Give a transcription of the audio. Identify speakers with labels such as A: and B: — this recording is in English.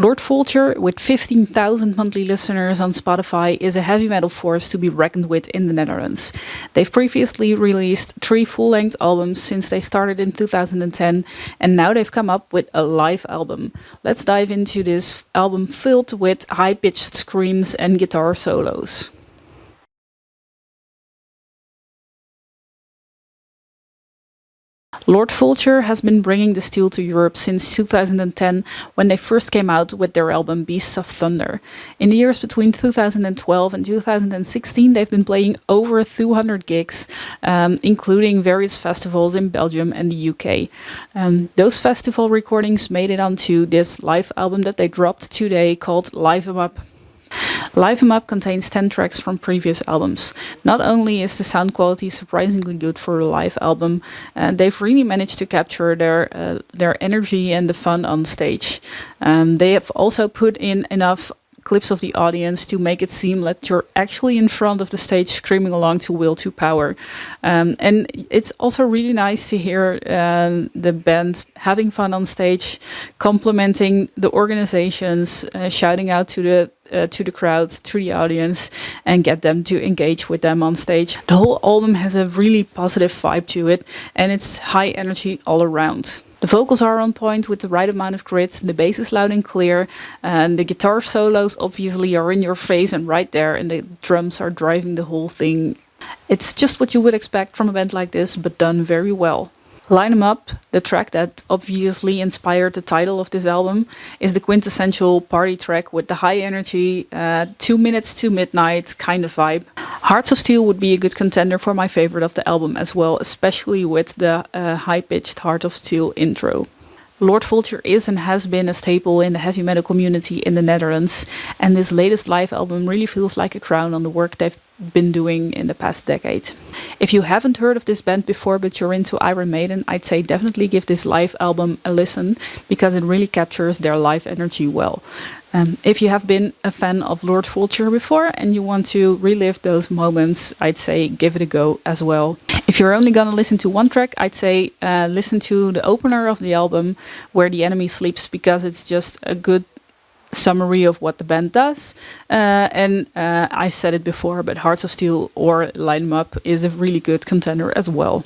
A: Lord Volture, with 15,000 monthly listeners on Spotify, is a heavy metal force to be reckoned with in the Netherlands. They've previously released 3 full-length albums since they started in 2010, and now they've come up with a live album. Let's dive into this album filled with high-pitched screams and guitar solos. Lord Volture has been bringing the steel to Europe since 2010, when they first came out with their album Beasts of Thunder. In the years between 2012 and 2016, they've been playing over 200 gigs, including various festivals in Belgium and the UK. Those festival recordings made it onto this live album that they dropped today called Live 'Em Up. Live 'Em Up contains 10 tracks from previous albums. Not only is the sound quality surprisingly good for a live album, they've really managed to capture their energy and the fun on stage. They have also put in enough clips of the audience to make it seem that you're actually in front of the stage screaming along to Will to Power. And it's also really nice to hear the band having fun on stage, complimenting the organizations, shouting out to the crowd, to the audience, and get them to engage with them on stage. The whole album has a really positive vibe to it, and it's high energy all around. The vocals are on point with the right amount of grit, the bass is loud and clear, and the guitar solos obviously are in your face and right there, and the drums are driving the whole thing. It's just what you would expect from a band like this, but done very well. Line 'Em Up, the track that obviously inspired the title of this album, is the quintessential party track with the high energy, 2 minutes to midnight kind of vibe. Hearts of Steel would be a good contender for my favorite of the album as well, especially with the high-pitched Heart of Steel intro. Lord Volture is and has been a staple in the heavy metal community in the Netherlands, and this latest live album really feels like a crown on the work they've been doing in the past decade. If you haven't heard of this band before but you're into Iron Maiden, I'd say definitely give this live album a listen, because it really captures their live energy well. If you have been a fan of Lord Volture before and you want to relive those moments, I'd say give it a go as well. If you're only gonna listen to one track, I'd say listen to the opener of the album, Where the Enemy Sleeps, because it's just a good summary of what the band does. I said it before, but Hearts of Steel or Line 'Em Up is a really good contender as well.